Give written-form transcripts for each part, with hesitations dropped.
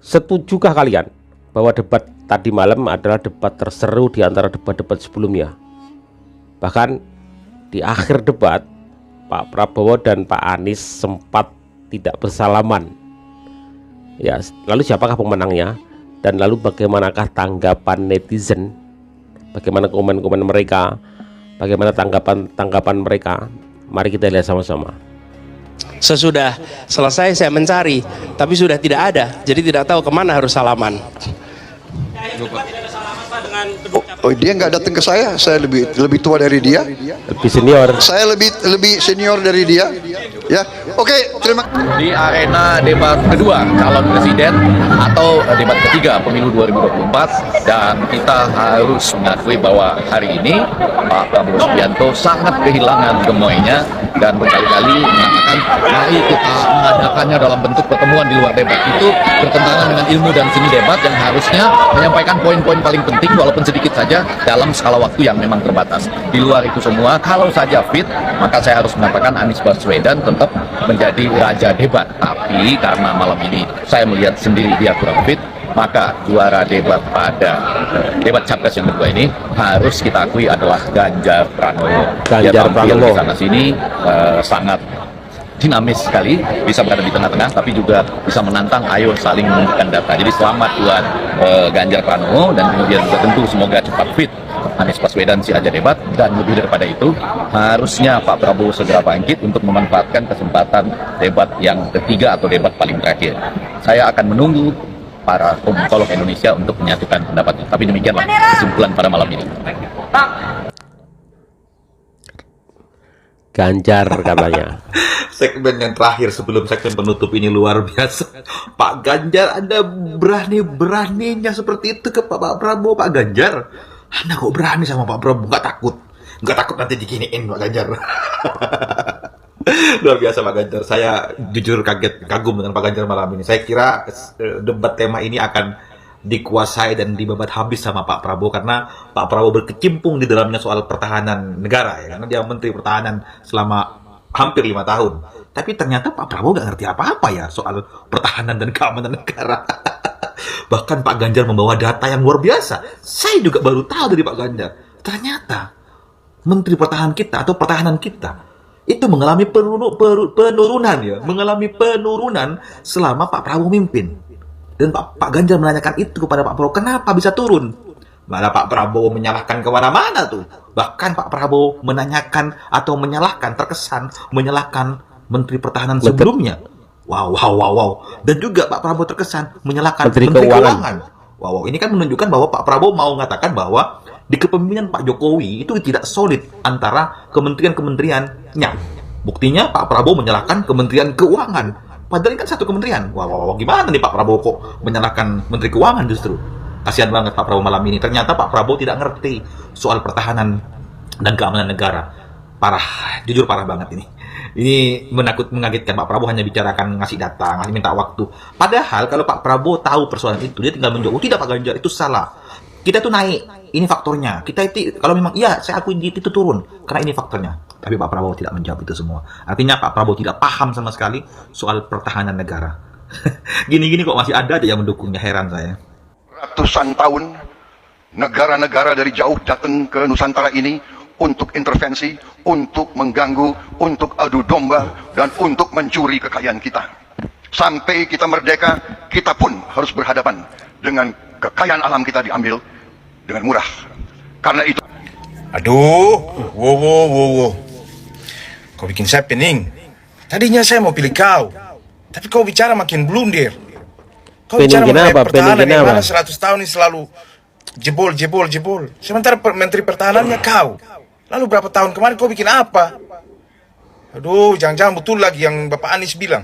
Setujukah kalian bahwa debat tadi malam adalah debat terseru di antara debat-debat sebelumnya? Bahkan di akhir debat, Pak Prabowo dan Pak Anies sempat tidak bersalaman. Ya, lalu siapakah pemenangnya? Dan lalu bagaimanakah tanggapan netizen? Bagaimana komen-komen mereka? Bagaimana tanggapan mereka? Mari kita lihat sama-sama. Sesudah selesai saya mencari, tapi sudah tidak ada, jadi tidak tahu kemana harus salaman. Dia nggak datang ke saya lebih tua dari dia. Lebih senior. Saya lebih senior dari dia. Ya, oke, terima kasih. Di arena debat kedua calon presiden atau debat ketiga pemilu 2024, dan kita harus mengakui bahwa hari ini Pak Prabowo Subianto sangat kehilangan gemoynya dan berkali-kali mengatakan mari kita mengadakannya dalam bentuk pertemuan di luar debat. Itu bertentangan dengan ilmu dan seni debat yang harusnya menyampaikan poin-poin paling penting walaupun sedikit saja dalam skala waktu yang memang terbatas. Di luar itu semua, kalau saja fit, maka saya harus mengatakan Anies Baswedan tetap menjadi raja debat. Tapi karena malam ini saya melihat sendiri dia kurang fit, maka juara debat pada debat capres yang kedua ini harus kita akui adalah Ganjar Pranowo. Dia tampil di sana sini sangat dinamis sekali, bisa berada di tengah-tengah, tapi juga bisa menantang, ayo saling menunjukkan data. Jadi selamat buat Ganjar Pranowo, dan kemudian tentu semoga cepat fit Anies Baswedan si aja debat. Dan lebih daripada itu, harusnya Pak Prabowo segera bangkit untuk memanfaatkan kesempatan debat yang ketiga atau debat paling terakhir. Saya akan menunggu para komukolog Indonesia untuk menyatukan pendapatnya. Tapi demikianlah kesimpulan pada malam ini. Ganjar katanya. Segmen yang terakhir sebelum segmen penutup ini luar biasa. Pak Ganjar, Anda berani-beraninya seperti itu ke Pak Prabowo. Pak Ganjar, Anda kok berani sama Pak Prabowo? Nggak takut? Nggak takut nanti diginiin Pak Ganjar? Luar biasa Pak Ganjar. Saya jujur kagum dengan Pak Ganjar malam ini. Saya kira debat tema ini akan dikuasai dan dibabat habis sama Pak Prabowo, karena Pak Prabowo berkecimpung di dalamnya soal pertahanan negara ya, karena dia Menteri Pertahanan selama hampir 5 tahun. Tapi ternyata Pak Prabowo nggak ngerti apa-apa ya soal pertahanan dan keamanan negara. Bahkan Pak Ganjar membawa data yang luar biasa. Saya juga baru tahu dari Pak Ganjar. Ternyata Menteri Pertahanan kita atau pertahanan kita itu mengalami penurunan ya, mengalami penurunan selama Pak Prabowo mimpin. Dan Pak Ganjar menanyakan itu kepada Pak Prabowo, kenapa bisa turun? Malah Pak Prabowo menyalahkan kemana-mana tuh. Bahkan Pak Prabowo menanyakan atau menyalahkan, terkesan menyalahkan Menteri Pertahanan sebelumnya. Wow. Dan juga Pak Prabowo terkesan menyalahkan Menteri Keuangan. Wow, ini kan menunjukkan bahwa Pak Prabowo mau mengatakan bahwa di kepemimpinan Pak Jokowi itu tidak solid antara kementerian-kementeriannya. Buktinya Pak Prabowo menyalahkan Kementerian Keuangan. Padahal ini kan satu kementerian. Wow, gimana nih Pak Prabowo kok menyalahkan Menteri Keuangan justru? Kasihan banget Pak Prabowo malam ini. Ternyata Pak Prabowo tidak ngerti soal pertahanan dan keamanan negara. Parah, jujur parah banget ini. Ini mengagetkan. Pak Prabowo hanya bicarakan ngasih data, ngasih minta waktu. Padahal kalau Pak Prabowo tahu persoalan itu, dia tinggal menjawab, tidak Pak Ganjar, itu salah. Kita tuh naik, ini faktornya. Kita itu, kalau memang iya, saya akui itu turun, karena ini faktornya. Tapi Pak Prabowo tidak menjawab itu semua. Artinya Pak Prabowo tidak paham sama sekali soal pertahanan negara. Gini-gini kok masih ada yang mendukungnya, heran saya. Ratusan tahun negara-negara dari jauh datang ke Nusantara ini untuk intervensi, untuk mengganggu, untuk adu domba, dan untuk mencuri kekayaan kita. Sampai kita merdeka, kita pun harus berhadapan dengan kekayaan alam kita diambil dengan murah. Karena itu... Aduh, wow. Kau bikin saya pening. Tadinya saya mau pilih kau, tapi kau bicara makin blunder. Kau bicara mengenai pertahanan yang mana 100 tahun ini selalu jebol. Sementara Menteri Pertahanannya kau. Lalu berapa tahun kemarin kau bikin apa? Aduh, jangan-jangan betul lagi yang Bapak Anies bilang.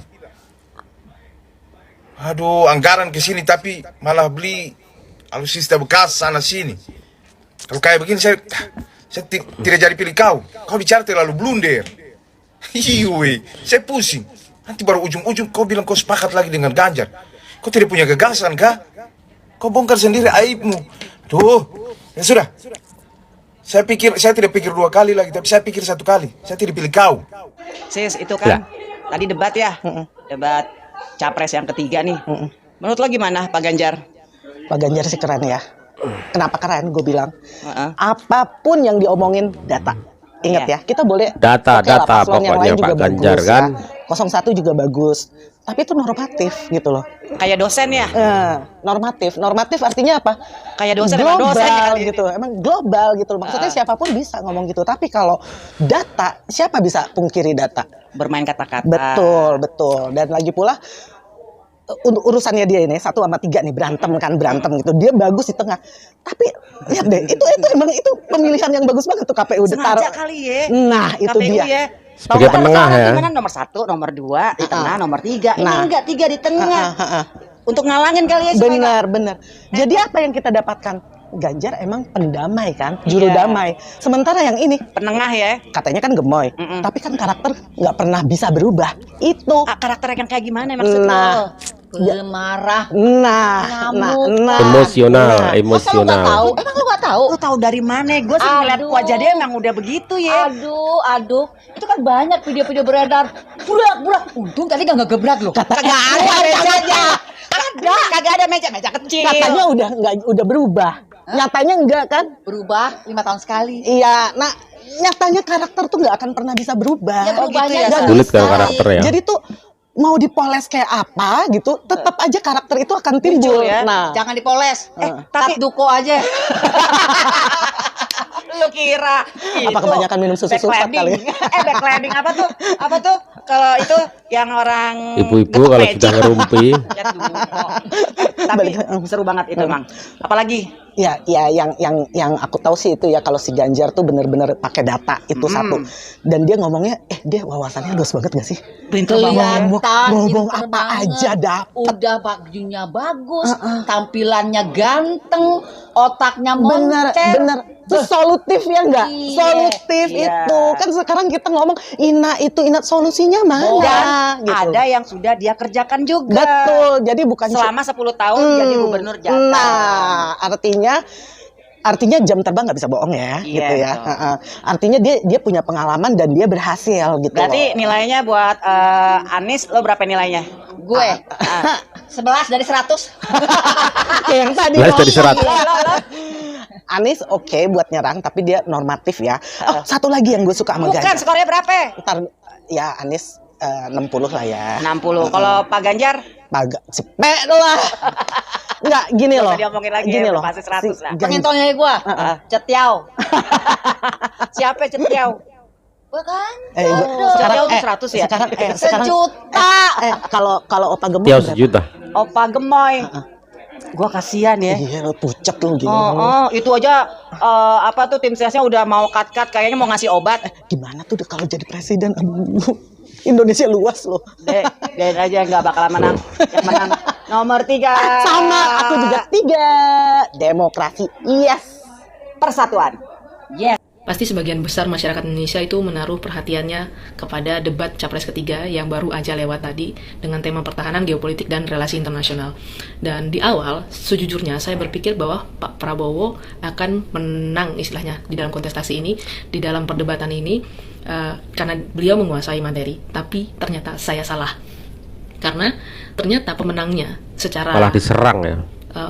Aduh, anggaran ke sini tapi malah beli alutsista bekas sana sini. Kalau kayak begini saya tidak jadi pilih kau. Kau bicara terlalu blunder. Hiwi, saya pusing. Nanti baru ujung-ujung kau bilang kau sepakat lagi dengan Ganjar. Kau tidak punya gagasan kah? Kau bongkar sendiri aibmu. Tuh, ya sudah. Saya tidak pikir 2 kali lagi, tapi saya pikir 1 kali. Saya tidak pilih kau. Sis, itu kan tadi debat ya, debat capres yang ketiga nih. Menurut lo gimana Pak Ganjar? Pak Ganjar sih keren ya. Kenapa keren? Gue bilang, Heeh. apapun yang diomongin data. Ingat Iya. ya, kita boleh Data, oke lah, data paslon yang pokoknya lain juga Pak Ganjar bagus, kan. ya. 01 juga bagus. Tapi itu normatif gitu loh. Kayak dosen ya? Normatif. Normatif artinya apa? Kayak dosen emang Global dosen kali ini. gitu. Emang global gitu loh. Maksudnya siapapun bisa ngomong gitu. Tapi kalau data, siapa bisa pungkiri data? Bermain kata-kata. Betul, betul. Dan lagi pula urusannya dia ini 1 sama 3 nih berantem gitu. Dia bagus di tengah. Tapi lihat deh, itu emang itu pemilihan yang bagus banget tuh KPU Sengaja kali ya. Nah, itu KPU dia. ya. Sebagai Tahu penengah kalau ya. Gimana nomor 1, nomor 2 di tengah, nomor 3. Ini Nah. enggak 3 di tengah. Untuk ngalangin kali ya supaya Benar. Jadi apa yang kita dapatkan? Ganjar emang pendamai kan, juru Iya. damai. Sementara yang ini penengah ya. katanya kan gemoy, tapi kan karakter nggak pernah bisa berubah. Itu. Karakter yang kayak gimana maksud Nah. lo? Marah, Nah. Emosional, Masa lu emosional. nggak tahu? Emang lu nggak tahu? Lo tahu dari mana? Gue sih ngeliat Aduh. wajah dia emang udah begitu ya. Aduh, itu kan banyak video-video beredar. Burak. Untung tadi gak ngegebrak loh. Kagak ada mejanya. Kagak ada meja kecil. Katanya udah berubah. Nyatanya enggak kan? Berubah 5 tahun sekali. Iya, nah nyatanya karakter tuh nggak akan pernah bisa berubah. Ya berubahnya Nggak ya, Sulit bisa. kan karakter ya. Jadi tuh mau dipoles kayak apa gitu, tetap aja karakter itu akan timbul. Muncul ya. Nah, Jangan dipoles. tapi- Tapi duko aja. Lu kira Apa kebanyakan minum susu sulfat kali? backlighting apa tuh? Apa tuh? Kalau itu yang orang Ibu-ibu getuk kalau peci. sudah ngerumpi. Lihat dulu. Tapi seru banget itu Mang. Apalagi ya yang aku tahu sih itu ya kalau si Ganjar tuh bener-bener pakai data itu satu. Dan dia ngomongnya, dia wawasannya luas banget gak sih? Kelihatan Ngomong pinter apa banget. aja dapet. Udah bajunya bagus, tampilannya ganteng, otaknya Bener. moncer. Terus solutif ya enggak? Iya. Solutif Iya. itu. Kan sekarang kita ngomong inat solusinya mana? dan gitu. ada yang sudah dia kerjakan juga. Betul. Jadi bukan Selama 10 tahun jadi gubernur Jateng. Nah, artinya jam terbang nggak bisa bohong ya, Iya, gitu ya. betul. Artinya dia punya pengalaman dan dia berhasil gitu. Berarti loh. nilainya buat Anies lo berapa nilainya? Gue 11 dari 100. Kayak yang tadi. 11 dari 100. Anies oke buat nyerang, tapi dia normatif ya. Oh, satu lagi yang gue suka sama Bukan, Ganjar. skornya berapa? Ntar ya Anies 60 lah ya. 60. Kalau Pak Ganjar Agak cepet lah. Enggak, gini Nggak loh. usah diomongin lagi Gini ya, loh. pasti 100 lah. Pengen tau nilai gue? Cetiau. siapa Cetiau? Bukan? Cetiau tuh 100 ya? Sekarang Sejuta. kalau Opa Gemuk Tiao berapa? sejuta. Opa Gemoy. Gua kasihan ya. Iya, lo pucet lo gini. Itu aja apa tuh tim sesnya udah mau cut kayaknya mau ngasih obat. Gimana tuh kalau jadi presiden? Aduh, Indonesia luas loh. Biarin aja nggak bakalan menang. Yang menang nomor 3. Sama, aku juga 3. Demokrasi, yes. Persatuan. Yes. Pasti sebagian besar masyarakat Indonesia itu menaruh perhatiannya kepada debat Capres ketiga yang baru aja lewat tadi dengan tema pertahanan, geopolitik, dan relasi internasional. Dan di awal, sejujurnya saya berpikir bahwa Pak Prabowo akan menang istilahnya di dalam kontestasi ini, di dalam perdebatan ini, karena beliau menguasai materi. Tapi ternyata saya salah. Karena ternyata pemenangnya secara Malah diserang ya.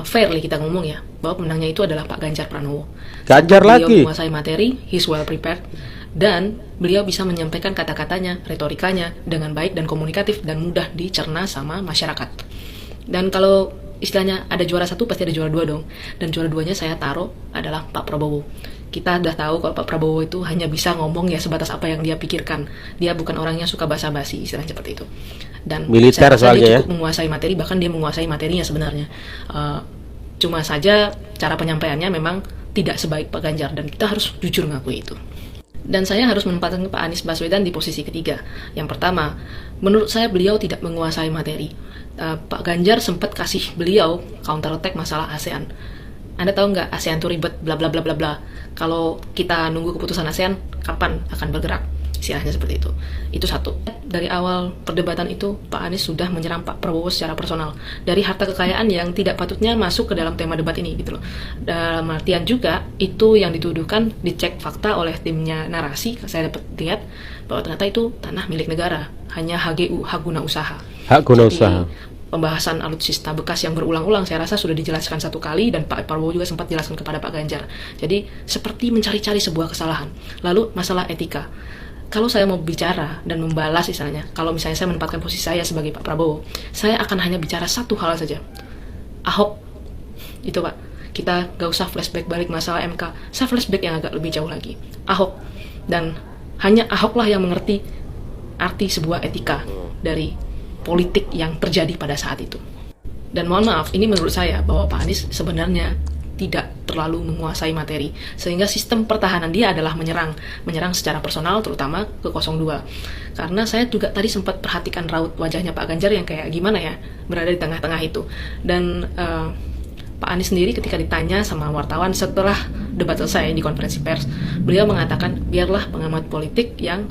fairly kita ngomong ya, bahwa pemenangnya itu adalah Pak Ganjar Pranowo. Ganjar Beliau lagi. menguasai materi, he's well prepared, dan beliau bisa menyampaikan kata-katanya, retorikanya dengan baik dan komunikatif dan mudah dicerna sama masyarakat. Dan kalau istilahnya ada juara 1 pasti ada juara 2 dong. Dan juara 2-nya saya taruh adalah Pak Prabowo. Kita udah tahu kalau Pak Prabowo itu hanya bisa ngomong ya sebatas apa yang dia pikirkan. Dia bukan orang yang suka basa-basi, istilahnya seperti itu. Dan Militer saya rasa soalnya dia ya. cukup menguasai materi, bahkan dia menguasai materinya sebenarnya. Cuma saja cara penyampaiannya memang tidak sebaik Pak Ganjar, dan kita harus jujur ngakui itu. Dan saya harus menempatkan Pak Anies Baswedan di posisi ketiga. Yang pertama, menurut saya beliau tidak menguasai materi. Pak Ganjar sempat kasih beliau counter attack masalah ASEAN. Anda tahu nggak ASEAN itu ribet bla bla bla bla bla. Kalau kita nunggu keputusan ASEAN, kapan akan bergerak? Istilahnya seperti itu. Itu satu. Dari awal perdebatan itu, Pak Anies sudah menyerang Pak Prabowo secara personal. Dari harta kekayaan yang tidak patutnya masuk ke dalam tema debat ini gitu loh. Dalam artian juga, itu yang dituduhkan dicek fakta oleh timnya narasi. Saya dapat lihat bahwa ternyata itu tanah milik negara. Hanya HGU, hak guna usaha. Hak guna Jadi, usaha. pembahasan alutsista bekas yang berulang-ulang saya rasa sudah dijelaskan satu kali, dan Pak Prabowo juga sempat jelaskan kepada Pak Ganjar. Jadi seperti mencari-cari sebuah kesalahan. Lalu masalah etika, kalau saya mau bicara dan membalas istilahnya, kalau misalnya saya menempatkan posisi saya sebagai Pak Prabowo, saya akan hanya bicara satu hal saja. Ahok itu Pak, kita gak usah flashback balik masalah MK, saya flashback yang agak lebih jauh lagi. Ahok, dan hanya Ahoklah yang mengerti arti sebuah etika dari politik yang terjadi pada saat itu. Dan mohon maaf, ini menurut saya bahwa Pak Anies sebenarnya tidak terlalu menguasai materi, sehingga sistem pertahanan dia adalah menyerang secara personal, terutama ke 02. Karena saya juga tadi sempat perhatikan raut wajahnya Pak Ganjar yang kayak gimana ya, berada di tengah-tengah itu. Dan Pak Anies sendiri ketika ditanya sama wartawan setelah debat selesai di konferensi pers, beliau mengatakan biarlah pengamat politik yang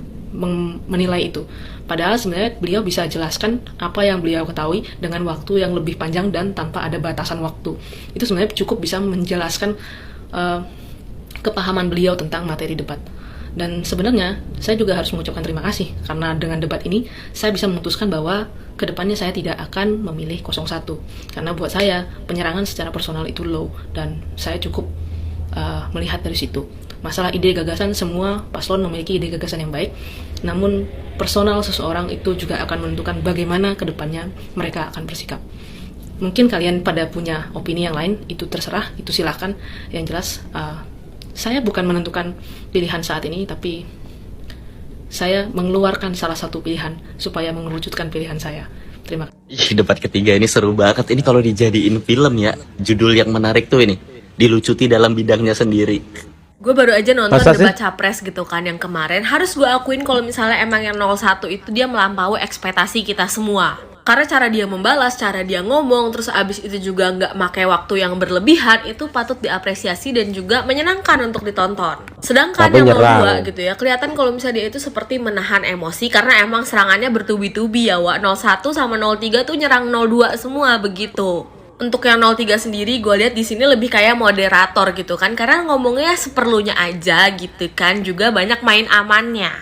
menilai itu. Padahal sebenarnya beliau bisa jelaskan apa yang beliau ketahui dengan waktu yang lebih panjang dan tanpa ada batasan waktu. Itu sebenarnya cukup bisa menjelaskan kepahaman beliau tentang materi debat. Dan sebenarnya saya juga harus mengucapkan terima kasih karena dengan debat ini saya bisa memutuskan bahwa kedepannya saya tidak akan memilih 01. Karena buat saya penyerangan secara personal itu low, dan saya cukup melihat dari situ. Masalah ide gagasan, semua paslon memiliki ide gagasan yang baik, namun personal seseorang itu juga akan menentukan bagaimana kedepannya mereka akan bersikap. Mungkin kalian pada punya opini yang lain, itu terserah, itu silahkan. Yang jelas saya bukan menentukan pilihan saat ini, tapi saya mengeluarkan salah satu pilihan supaya mengerucutkan pilihan saya. Terima kasih. Debat ketiga ini seru banget. Ini kalau dijadiin film ya, judul yang menarik tuh ini, dilucuti dalam bidangnya sendiri. Gue baru aja nonton Masa debat sih? capres gitu kan yang kemarin. Harus gue akuin kalau misalnya emang yang 01 itu dia melampaui ekspektasi kita semua. Karena cara dia membalas, cara dia ngomong, terus abis itu juga nggak pakai waktu yang berlebihan, itu patut diapresiasi dan juga menyenangkan untuk ditonton. Sedangkan Tapi yang nyerang. 02 gitu ya, kelihatan kalau misalnya dia itu seperti menahan emosi karena emang serangannya bertubi-tubi ya, Wak. 01 sama 03 tuh nyerang 02 semua begitu. Untuk yang 03 sendiri gue lihat di sini lebih kayak moderator gitu kan, karena ngomongnya seperlunya aja gitu kan, juga banyak main amannya.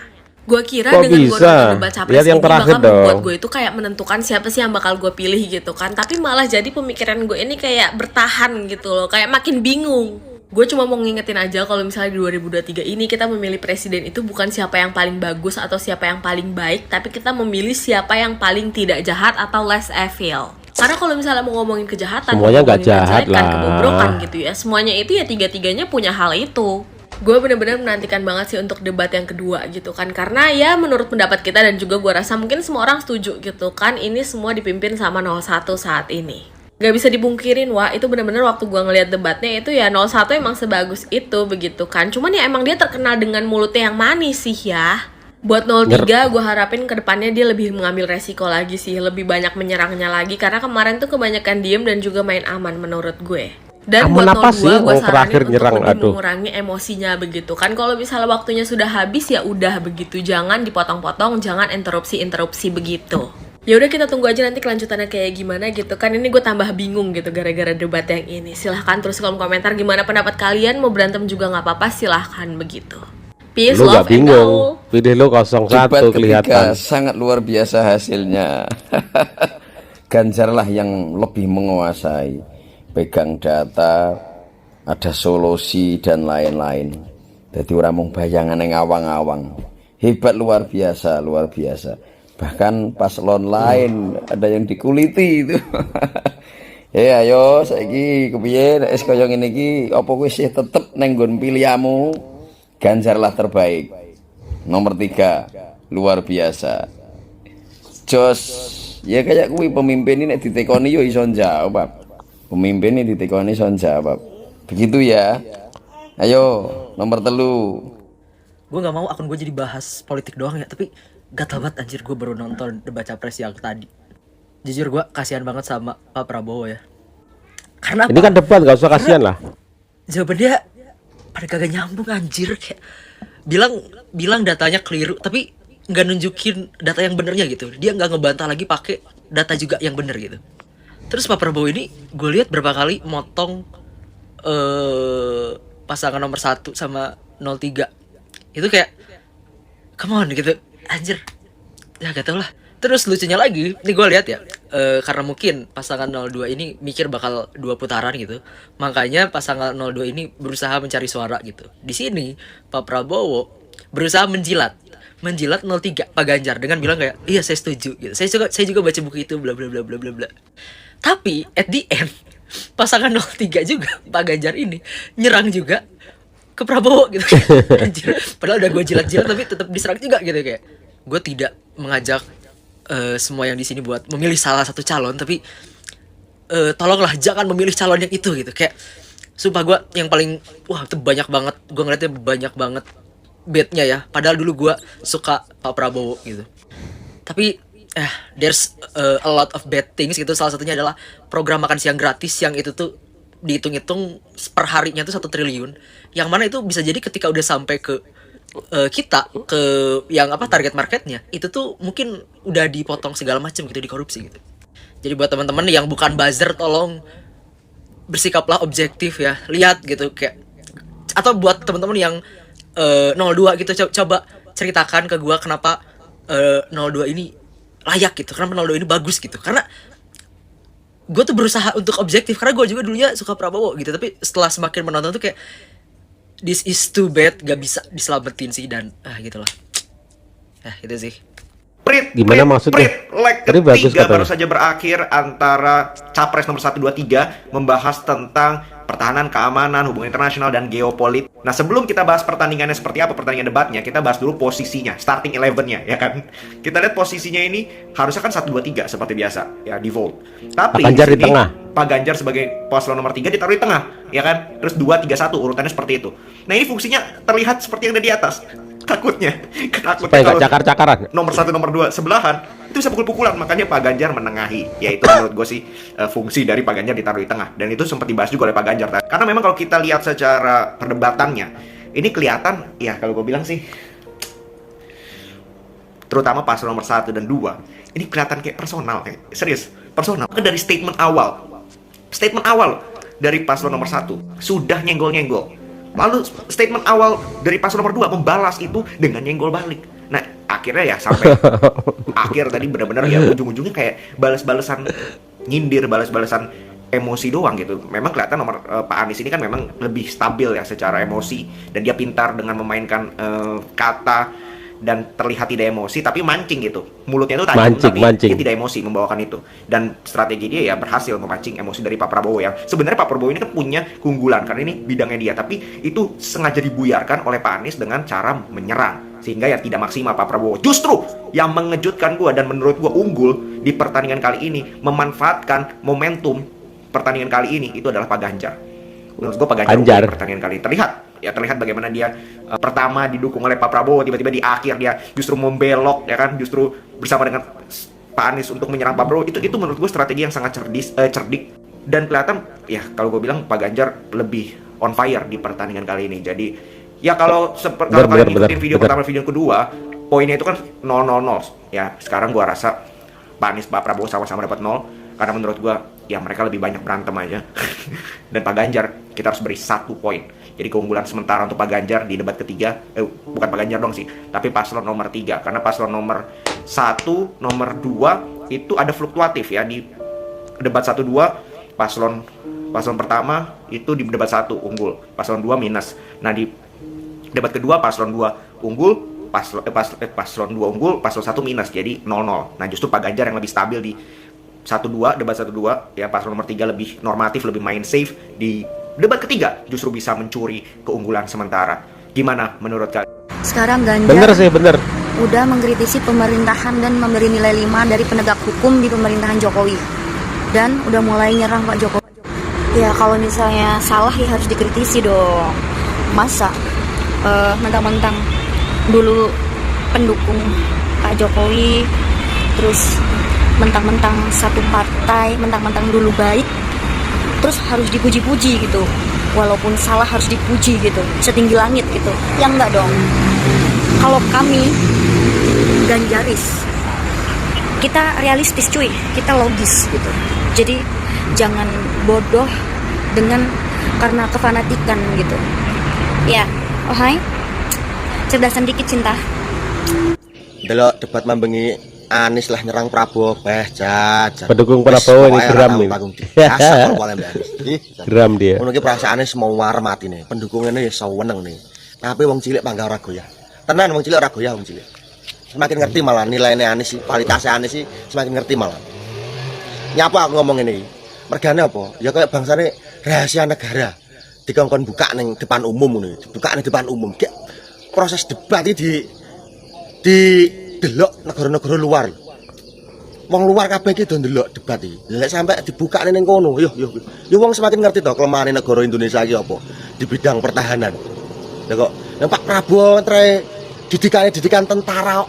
Gue kira Kok dengan gue bisa? nonton debat capres Lihat yang ini terakhir bakal membuat dong. gue itu kayak menentukan siapa sih yang bakal gue pilih gitu kan, tapi malah jadi pemikiran gue ini kayak bertahan gitu loh, kayak makin bingung. Gue cuma mau ngingetin aja kalau misalnya di 2023 ini kita memilih presiden itu bukan siapa yang paling bagus atau siapa yang paling baik, tapi kita memilih siapa yang paling tidak jahat atau less evil. Karena kalau misalnya mau ngomongin kejahatan, Semuanya nggak ngomongin jahat kejelekan, lah. kebobrokan gitu ya, semuanya itu ya tiga-tiganya punya hal itu. Gue bener-bener menantikan banget sih untuk debat yang kedua gitu kan, karena ya menurut pendapat kita dan juga gue rasa mungkin semua orang setuju gitu kan, ini semua dipimpin sama 01 saat ini. Gak bisa dipungkirin, wah itu bener-bener waktu gue ngeliat debatnya itu ya 01 emang sebagus itu begitu kan, cuman ya emang dia terkenal dengan mulutnya yang manis sih ya. Buat 03 gue harapin kedepannya dia lebih mengambil resiko lagi sih, lebih banyak menyerangnya lagi, karena kemarin tuh kebanyakan diem dan juga main aman menurut gue. Dan Aman buat apa sih? 02 gue Oh, saranin terakhir untuk nyerang, lebih aduh. mengurangi emosinya begitu kan. Kalau misalnya waktunya sudah habis ya udah begitu, jangan dipotong-potong, jangan interupsi begitu. Ya udah kita tunggu aja nanti kelanjutannya kayak gimana gitu kan. Ini gue tambah bingung gitu gara-gara debat yang ini. Silahkan tulis kolom komentar gimana pendapat kalian, mau berantem juga nggak apa-apa, silahkan begitu. Peace, Lu love, gak and bingung, all. pilih lu 01 Debat kelihatan. ketiga sangat luar biasa hasilnya. Ganjar lah yang lebih menguasai, pegang data, ada solusi dan lain-lain. Jadi orang mau bayangan yang awang-awang. Hebat, luar biasa, luar biasa. Bahkan paslon lain ada yang dikuliti itu. Ya ayo saiki kepiye nek wis kaya ngene iki apa kowe sih tetep nang nggon pilihanmu? Ganjar lah terbaik. Nomor 3 luar biasa. Jos ya kayak kuwi pemimpin ini ditekoni yo iso jawab. Pemimpin ini ditekoni iso jawab. Begitu ya. Ayo nomor 3. Gue nggak mau akun gue jadi bahas politik doang ya, tapi gatal banget anjir gue baru nonton debat capres yang tadi. Jujur gue kasihan banget sama Pak Prabowo ya. Karena Ini kan debat, gak usah kasihan lah. jawabannya pada kagak nyambung anjir, kayak bilang datanya keliru tapi nggak nunjukin data yang benernya gitu. Dia nggak ngebantah lagi pakai data juga yang bener gitu. Terus Pak Prabowo ini gue lihat berapa kali motong pasangan nomor 1 sama 03. Itu kayak come on gitu anjir. Ya gak tau lah. Terus lucunya lagi, ini gue lihat ya, karena mungkin pasangan 02 ini mikir bakal 2 putaran gitu, makanya pasangan 02 ini berusaha mencari suara gitu. Di sini Pak Prabowo berusaha menjilat 03 Pak Ganjar dengan bilang kayak iya saya setuju gitu. Saya juga baca buku itu bla bla bla bla bla bla. Tapi at the end pasangan 03 juga Pak Ganjar ini nyerang juga ke Prabowo gitu. Anjir, padahal udah gue jilat-jilat tapi tetap diserang juga gitu. Kayak gue tidak mengajak semua yang di sini buat memilih salah satu calon, tapi tolonglah jangan memilih calon yang itu gitu. Kayak sumpah gue yang paling wah itu banyak banget, gue ngeliatnya banyak banget bad-nya ya. Padahal dulu gue suka Pak Prabowo gitu. Tapi there's a lot of bad things gitu. Salah satunya adalah program makan siang gratis yang itu tuh dihitung-hitung per harinya tuh 1 triliun. Yang mana itu bisa jadi ketika udah sampai ke kita ke yang apa target marketnya itu tuh mungkin udah dipotong segala macam gitu, dikorupsi gitu. Jadi buat teman-teman yang bukan buzzer, tolong bersikaplah objektif ya, lihat gitu kayak. Atau buat teman-teman yang 02 gitu, coba ceritakan ke gua kenapa 02 ini layak gitu, kenapa 02 ini bagus gitu. Karena gue tuh berusaha untuk objektif karena gue juga dulunya suka Prabowo gitu, tapi setelah semakin menonton tuh kayak this is too bad, gak bisa diselamatin sih. Dan gitu lah. Itu sih. Gimana maksudnya? Leg Tadi bagus ketiga baru katanya. saja berakhir antara Capres nomor 1, 2, 3 membahas tentang pertahanan, keamanan, hubungan internasional, dan geopolitik. Nah, sebelum kita bahas pertandingannya seperti apa, pertandingan debatnya, kita bahas dulu posisinya, starting 11-nya, ya kan? Kita lihat posisinya ini harusnya kan 1, 2, 3 seperti biasa, ya di vote. Tapi Pak Ganjar di sini, tengah. Pak Ganjar sebagai paslon nomor 3 ditaruh di tengah, ya kan? Terus 2, 3, 1 urutannya seperti itu. Nah, ini fungsinya terlihat seperti yang ada di atas. Takutnya Supaya nggak kalau cakar-cakaran. nomor 1, nomor 2 sebelahan itu bisa pukul-pukulan, makanya Pak Ganjar menengahi. Yaitu menurut gue sih fungsi dari Pak Ganjar ditaruh di tengah, dan itu sempat dibahas juga oleh Pak Ganjar tadi. Karena memang kalau kita lihat secara perdebatannya ini kelihatan ya, kalau gue bilang sih terutama paslon nomor 1 dan 2 ini kelihatan kayak personal, kayak serius personal. Dari statement awal dari paslon nomor 1 sudah nyenggol-nyenggol. Lalu statement awal dari paslon nomor 2 membalas itu dengan nyenggol balik. Nah, akhirnya ya sampai akhir tadi benar-benar ya ujung-ujungnya kayak balas-balasan nyindir, balas-balasan emosi doang gitu. Memang kelihatan nomor Pak Anies ini kan memang lebih stabil ya secara emosi, dan dia pintar dengan memainkan kata dan terlihat tidak emosi tapi mancing gitu. Mulutnya itu tajam tapi dia tidak emosi membawakan itu. Dan strategi dia ya berhasil memancing emosi dari Pak Prabowo, yang sebenarnya Pak Prabowo ini kan punya keunggulan karena ini bidangnya dia, tapi itu sengaja dibuyarkan oleh Pak Anies dengan cara menyerang sehingga ya tidak maksimal Pak Prabowo. Justru yang mengejutkan gua dan menurut gua unggul di pertandingan kali ini, memanfaatkan momentum pertandingan kali ini itu adalah Pak Ganjar. Menurut gua Pak Ganjar di pertandingan kali ini terlihat bagaimana dia pertama didukung oleh Pak Prabowo, tiba-tiba di akhir dia justru membelok, ya kan, justru bersama dengan Pak Anies untuk menyerang Pak Prabowo. Itu menurut gue strategi yang sangat cerdik, dan kelihatan ya kalau gue bilang Pak Ganjar lebih on fire di pertandingan kali ini. Jadi ya kalau kalian ngikutin video pertama, video kedua, poinnya itu kan 0-0-0 ya. Sekarang gue rasa Pak Anies, Pak Prabowo sama-sama dapat 0, karena menurut gue ya mereka lebih banyak berantem aja. Dan Pak Ganjar kita harus beri 1 poin. Jadi keunggulan sementara untuk Pak Ganjar di debat ketiga, bukan Pak Ganjar dong sih, tapi paslon nomor 3. Karena paslon nomor 1, nomor 2 itu ada fluktuatif ya. Di debat 1-2 paslon pertama itu di debat 1 unggul, paslon 2 minus. Nah di debat kedua paslon 2 unggul, paslon 2 unggul, paslon 1 minus, jadi 0-0. Nah justru Pak Ganjar yang lebih stabil di 1-2, debat 1-2 ya. Paslon nomor 3 lebih normatif, lebih main safe. Di debat ketiga justru bisa mencuri keunggulan sementara. Gimana menurut kalian? Sekarang Ganjar bener udah mengkritisi pemerintahan dan memberi nilai 5 dari penegak hukum di pemerintahan Jokowi, dan udah mulai nyerang Pak Jokowi. Ya kalau misalnya salah ya harus dikritisi dong. Masa mentang-mentang dulu pendukung Pak Jokowi, terus mentang-mentang satu partai, mentang-mentang dulu baik, terus harus dipuji-puji gitu, walaupun salah harus dipuji gitu, setinggi langit gitu. Ya enggak dong. Kalau kami Ganjaris, kita realistis cuy, kita logis gitu. Jadi jangan bodoh dengan karena kefanatikan gitu. Ya, hai, cerdasan dikit cinta. Delok debat mambengi Anies lah nyerang Prabowo, jajan. Pendukung Prabowo ini geram nih. Biasa kalau paling Anies. Geram dia. Ngono ki perasaan Anies mau warem atine. Pendukungnya ya seneng nih. Tapi wong cilik panggah ora goyah. Tenan wong cilik ora goyah wong cilik. Semakin ngerti malah nilainya Anies sih, kualitasnya Anies sih semakin ngerti malah. Nyapa aku ngomong ini? Mergane apa? Ya kayak bangsane rahasia negara. Dikongkon buka ning depan umum ngono. Dibuka ning depan umum. Proses debat iki di delok negara-negara luar. Wong luar kabeh iki do ndelok debat iki. Lek sampai dibuka ning kono, yo wong semakin ngerti to kelemahan negara Indonesia iki apa di bidang pertahanan. Lah kok Pak Prabowo didikan tentara.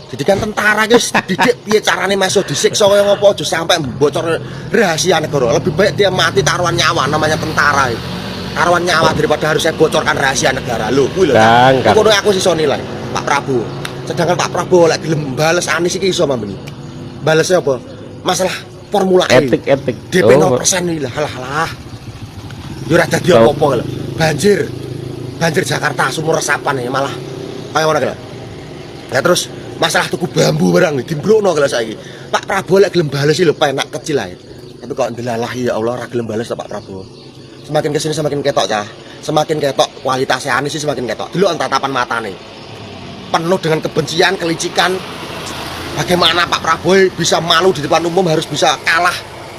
Didikan tentara guys, didik piye carane masuk disiksa kaya ngopo aja sampai bocor rahasia negara. Lebih baik dia mati taruhan nyawa namanya tentara itu. Taruhan nyawa daripada harus saya bocorkan rahasia negara. Lho, kuwi lho. Ngono aku iso nilai Pak Prabowo. Sedangkan Pak Prabowo lek gelem bales Anies iki iso mambeni. Balesnya apa? Masalah formula E. Etik. DP 0% iki lah. Halah. Yo ora dadi apa-apa lho. Banjir Jakarta sumur resapan ya malah kaya ngono lho. Ya terus masalah tuku bambu barang dimbrokno kalau saiki. Pak Prabowo lek gelem bales iki lho penak kecil ae. Tapi kok ndelalah ya Allah ora gelem bales Pak Prabowo. Semakin kesini semakin ketok cah. Semakin ketok kualitasnya Anies sih semakin ketok. Dulu tatapan matane penuh dengan kebencian, kelicikan. Bagaimana Pak Prabowo bisa malu di depan umum, harus bisa kalah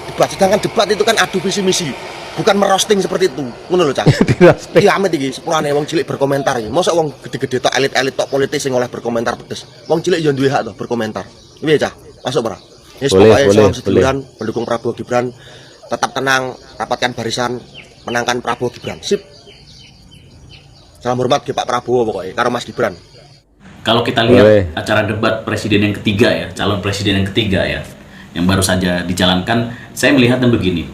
debat. Sedangkan debat itu kan adu visi misi, bukan merosting seperti itu. Ngono lho cah. Iya amet iki sepurane wong cilik berkomentar iki. Mosok wong gede-gede tok elit-elit tok politis sing oleh berkomentar pedes. Wong cilik ya duwe hak to berkomentar. Piye cah? Masuk ora? Wis pokoke salam seduluran pendukung Prabowo Gibran. Tetap tenang, rapatkan barisan, menangkan Prabowo Gibran. Sip. Salam hormat ke Pak Prabowo pokoknya karo Mas Gibran. Kalau kita lihat acara debat presiden yang ketiga ya, calon presiden yang ketiga ya, yang baru saja dijalankan, saya melihatnya begini.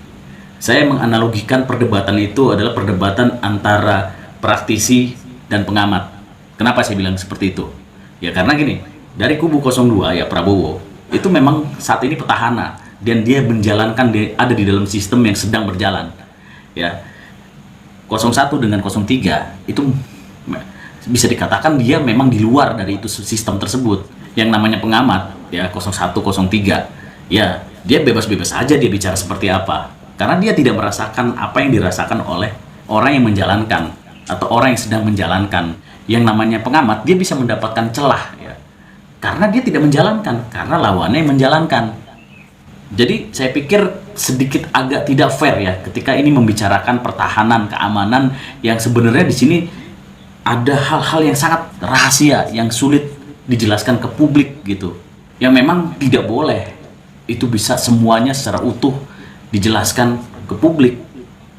Saya menganalogikan perdebatan itu adalah perdebatan antara praktisi dan pengamat. Kenapa saya bilang seperti itu? Ya karena gini, dari kubu 02 ya Prabowo, itu memang saat ini petahana dan dia menjalankan, ada di dalam sistem yang sedang berjalan. Ya, 01 dengan 03 itu bisa dikatakan dia memang di luar dari itu sistem tersebut. Yang namanya pengamat ya 01, 03 ya dia bebas-bebas aja dia bicara seperti apa, karena dia tidak merasakan apa yang dirasakan oleh orang yang menjalankan atau orang yang sedang menjalankan. Yang namanya pengamat dia bisa mendapatkan celah ya karena dia tidak menjalankan, karena lawannya yang menjalankan. Jadi saya pikir sedikit agak tidak fair ya ketika ini membicarakan pertahanan, keamanan yang sebenarnya di sini ada hal-hal yang sangat rahasia yang sulit dijelaskan ke publik gitu. Yang memang tidak boleh itu bisa semuanya secara utuh dijelaskan ke publik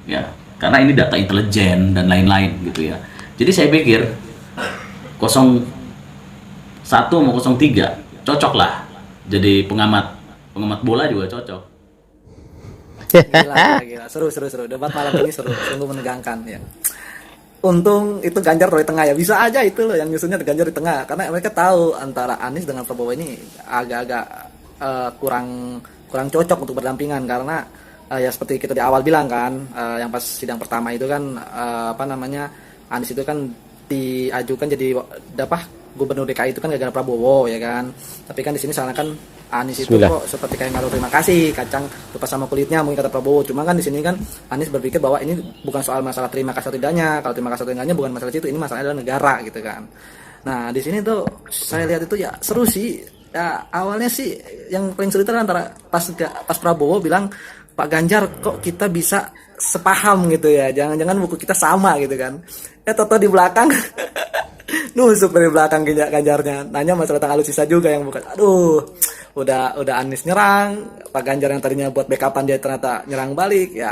ya. Karena ini data intelijen dan lain-lain gitu ya. Jadi saya pikir 01 mau 03 cocok lah jadi pengamat bola juga cocok. Gila. Seru. Debat malam ini seru, sungguh menegangkan ya. Untung itu Ganjar di tengah ya. Bisa aja itu loh yang nyusunnya Ganjar di tengah. Karena mereka tahu antara Anies dengan Prabowo ini agak-agak kurang cocok untuk berdampingan. Karena ya seperti kita di awal bilang kan, yang pas sidang pertama itu kan Anies itu kan diajukan jadi gubernur DKI itu kan gara-gara Prabowo ya kan. Tapi kan di sini seakan Anies itu kok seperti kayak ngaruh terima kasih, kacang lupa sama kulitnya mungkin kata Prabowo. Cuma kan di sini kan Anies berpikir bahwa ini bukan soal masalah terima kasih atau tidaknya. Kalau terima kasih atau tidaknya bukan masalah itu, ini masalahnya adalah negara gitu kan. Nah di sini tuh saya lihat itu ya seru sih. Ya awalnya sih yang paling seru itu antara pas Prabowo bilang Pak Ganjar kok kita bisa sepaham gitu ya. Jangan-jangan buku kita sama gitu kan. Toto di belakang nusuk dari belakang Ganjarnya, nanya masalah tentang alutsista juga yang bukan. Aduh, udah Anies nyerang, Pak Ganjar yang tadinya buat backupan dia ternyata nyerang balik. Ya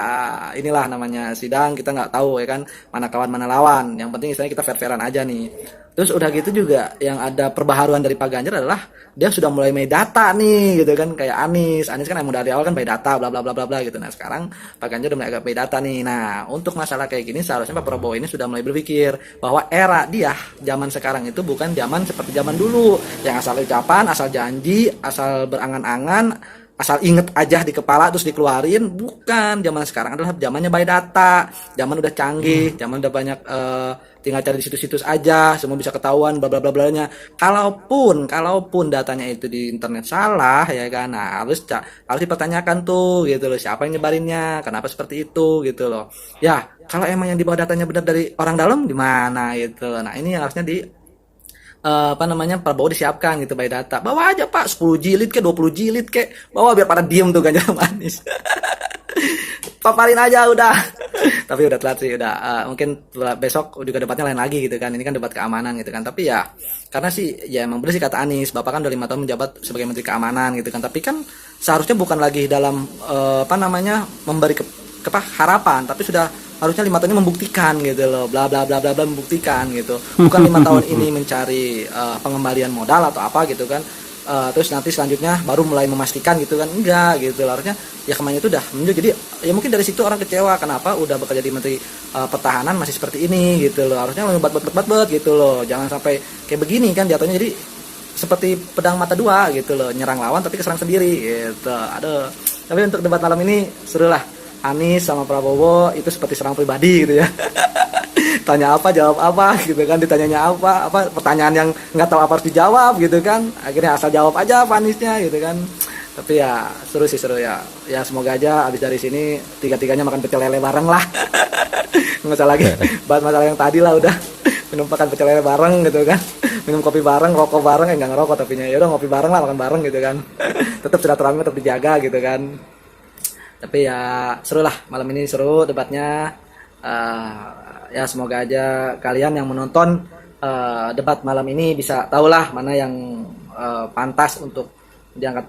inilah namanya sidang, kita nggak tahu ya kan mana kawan mana lawan. Yang penting istilahnya kita fair-fairan aja nih. Terus udah gitu juga yang ada perbaharuan dari Pak Ganjar adalah dia sudah mulai main data nih gitu kan, kayak Anies kan emang dari awal kan by data bla bla bla bla gitu. Nah sekarang Pak Ganjar udah mulai agak by data nih. Nah untuk masalah kayak gini seharusnya Pak Prabowo ini sudah mulai berpikir bahwa era dia zaman sekarang itu bukan zaman seperti zaman dulu yang asal ucapan, asal janji, asal berangan-angan, asal inget aja di kepala terus dikeluarin. Bukan, zaman sekarang adalah zamannya by data, zaman udah canggih, zaman udah banyak tinggal cari di situs-situs aja, semua bisa ketahuan bla bla bla blanya. Kalaupun datanya itu di internet salah ya kan, nah harus dipertanyakan tuh gitu loh, siapa yang nyebarinnya, kenapa seperti itu gitu loh. Ya kalau emang yang dibawa datanya benar dari orang dalam gimana gitu. Nah ini yang harusnya Prabowo disiapkan gitu by data. Bawa aja Pak 10 jilid ke 20 jilid ke, bawa biar pada diem tuh Ganjar sama Anies. Paparin aja udah. Tapi udah telat sih, udah mungkin besok juga debatnya lain lagi gitu kan. Ini kan debat keamanan gitu kan. Tapi ya karena sih ya emang bener sih kata Anies, Bapak kan udah 5 tahun menjabat sebagai Menteri Keamanan gitu kan. Tapi kan seharusnya bukan lagi dalam memberi harapan, tapi sudah harusnya 5 tahun ini membuktikan gitu loh, bla bla bla bla bla, membuktikan gitu. Bukan 5 tahun ini mencari pengembalian modal atau apa gitu kan. Terus nanti selanjutnya baru mulai memastikan gitu kan, enggak gitu. Harusnya ya kemarin itu udah menunjuk. Jadi ya mungkin dari situ orang kecewa kenapa udah bekerja di Menteri Pertahanan masih seperti ini gitu loh. Harusnya lebih bat gitu loh, jangan sampai kayak begini kan jatuhnya. Jadi seperti pedang mata dua gitu loh, nyerang lawan tapi keserang sendiri gitu. Aduh. Tapi untuk debat malam ini seru lah. Anies sama Prabowo itu seperti serang pribadi gitu ya. Tanya apa jawab apa gitu kan, ditanyanya apa pertanyaan yang nggak tahu apa harus dijawab gitu kan, akhirnya asal jawab aja Pak Aniesnya gitu kan. Tapi ya seru ya semoga aja abis dari sini tiga-tiganya makan pecel lele bareng lah. Nggak usah lagi bahas masalah yang tadi lah, udah minum makan pecel lele bareng gitu kan, minum kopi bareng, rokok bareng, nggak ngerokok tapinya, ya udah ngopi bareng lah, makan bareng gitu kan. Tetap silaturahmi tetap dijaga gitu kan. Tapi ya seru lah, malam ini seru debatnya. Ya semoga aja kalian yang menonton debat malam ini bisa tahulah mana yang pantas untuk diangkat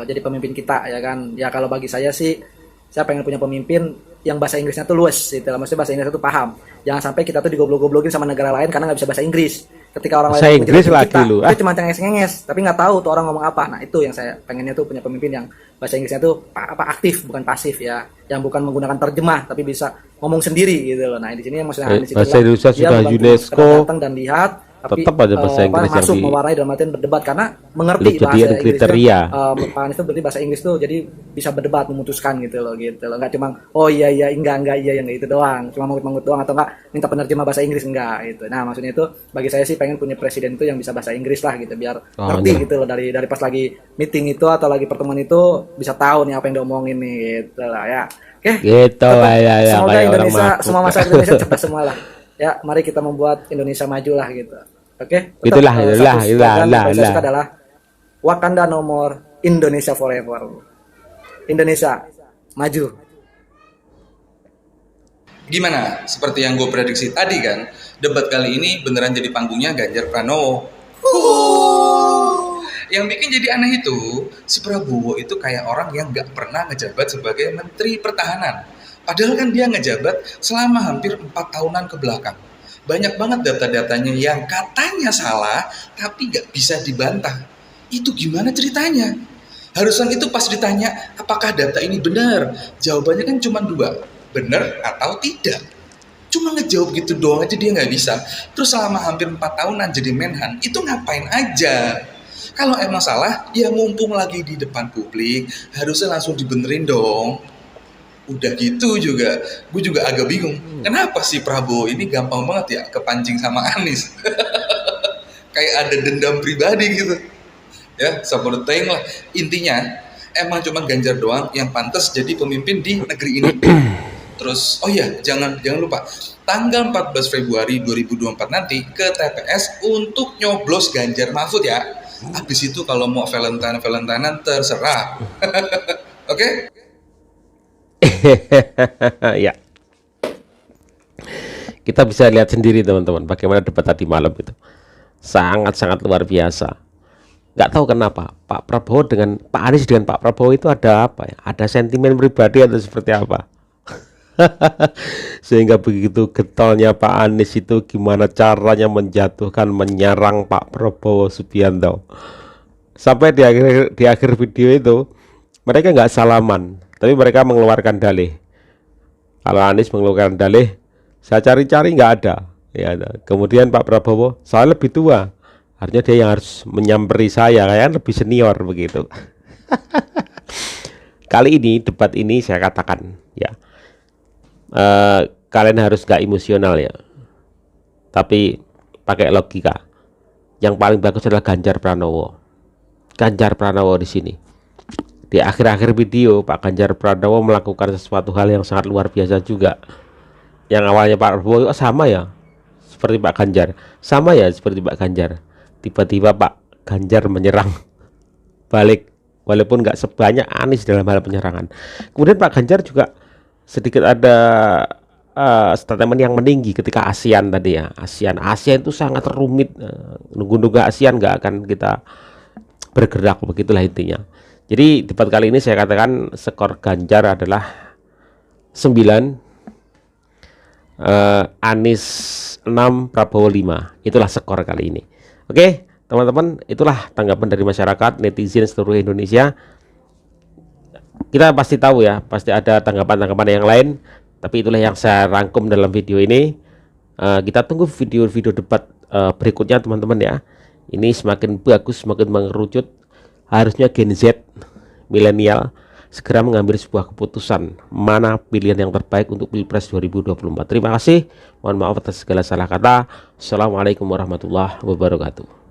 jadi pemimpin kita ya kan. Ya kalau bagi saya sih, saya pengen punya pemimpin yang bahasa Inggrisnya tuh luas gitu, maksudnya bahasa Inggrisnya tuh paham. Jangan sampai kita tuh digoblok-goblokin sama negara lain karena nggak bisa bahasa Inggris. Ketika orang bahasa lain Inggris lagi lu, itu cuma cenges-ngenges, tapi nggak tahu tuh orang ngomong apa. Nah itu yang saya pengennya tuh, punya pemimpin yang bahasa Inggrisnya tuh aktif bukan pasif ya, yang bukan menggunakan terjemah tapi bisa ngomong sendiri gitu loh. Nah di sini yang maksudnya bahasa Indonesia sudah UNESCO, datang dan lihat, tapi tetap ada bahasa Inggris yang masuk mewarnai dalam artian berdebat karena mengerti bahasa Inggris kriteria. Pak Anies itu berarti bahasa Inggris tuh jadi bisa berdebat, memutuskan gitu loh, nggak cuma oh iya enggak iya yang itu doang, cuma mangut doang, atau enggak minta penerjemah bahasa Inggris, enggak gitu. Nah maksudnya itu bagi saya sih pengen punya presiden itu yang bisa bahasa Inggris lah gitu, biar ngerti gitu loh, dari pas lagi meeting itu atau lagi pertemuan itu bisa tahu nih apa yang diomongin nih gitu lah ya. Oke, gitu lah ya, semoga Indonesia, semua masyarakat Indonesia cerdas semua lah ya. Mari kita membuat Indonesia maju lah gitu. Oke, itulah adalah Wakanda No More, Indonesia Forever. Indonesia maju. Gimana? Seperti yang gue prediksi tadi kan, debat kali ini beneran jadi panggungnya Ganjar Pranowo. Yang bikin jadi aneh itu, si Prabowo itu kayak orang yang gak pernah ngejabat sebagai Menteri Pertahanan. Padahal kan dia ngejabat selama hampir 4 tahunan ke belakang. Banyak banget data-datanya yang katanya salah, tapi gak bisa dibantah. Itu gimana ceritanya? Harusnya itu pas ditanya, apakah data ini benar? Jawabannya kan cuma 2, benar atau tidak. Cuma ngejawab gitu doang aja dia nggak bisa. Terus selama hampir 4 tahunan jadi Menhan, itu ngapain aja? Kalau emang salah, ya mumpung lagi di depan publik, harusnya langsung dibenerin dong. Udah gitu juga, gue juga agak bingung. Kenapa sih Prabowo ini gampang banget ya kepancing sama Anies? Kayak ada dendam pribadi gitu. Ya, sabotage lah. Intinya, emang cuma Ganjar doang yang pantas jadi pemimpin di negeri ini. Terus, oh iya, jangan lupa, tanggal 14 Februari 2024 nanti ke TPS untuk nyoblos Ganjar Mahfud ya. Habis itu kalau mau Valentinean terserah. Oke? Ya, kita bisa lihat sendiri teman-teman bagaimana debat tadi malam itu sangat luar biasa. Nggak tahu kenapa Pak Prabowo dengan Pak Anies dengan Pak Prabowo itu ada apa ya, ada sentimen pribadi atau seperti apa. Sehingga begitu getolnya Pak Anies itu gimana caranya menjatuhkan, menyerang Pak Prabowo Subianto. Sampai di akhir video itu mereka nggak salaman, tapi mereka mengeluarkan dalih. Kalau Anies mengeluarkan dalih, saya cari-cari nggak ada. Ya, kemudian Pak Prabowo, saya lebih tua, artinya dia yang harus menyamperi saya, kayak lebih senior begitu. Kali ini debat ini saya katakan, ya, kalian harus nggak emosional ya. tapi pakai logika. Yang paling bagus adalah Ganjar Pranowo. Ganjar Pranowo di sini. Di akhir-akhir video Pak Ganjar Pranowo melakukan sesuatu hal yang sangat luar biasa juga. Yang awalnya Pak Prabowo sama ya seperti Pak Ganjar, sama ya seperti Pak Ganjar. Tiba-tiba Pak Ganjar menyerang balik, walaupun nggak sebanyak Anies dalam hal penyerangan. Kemudian Pak Ganjar juga sedikit ada statement yang meninggi ketika ASEAN tadi ya. ASEAN itu sangat rumit, nunggu-nunggu ASEAN nggak akan kita bergerak, begitulah intinya. Jadi debat kali ini saya katakan skor Ganjar adalah 9, Anies 6, Prabowo 5. Itulah skor kali ini. Oke teman-teman, itulah tanggapan dari masyarakat, netizen seluruh Indonesia. Kita pasti tahu ya, pasti ada tanggapan-tanggapan yang lain, tapi itulah yang saya rangkum dalam video ini. Kita tunggu video-video debat berikutnya teman-teman ya. Ini semakin bagus, semakin mengerucut. Harusnya Gen Z, milenial, segera mengambil sebuah keputusan mana pilihan yang terbaik untuk Pilpres 2024. Terima kasih, mohon maaf atas segala salah kata. Assalamualaikum warahmatullahi wabarakatuh.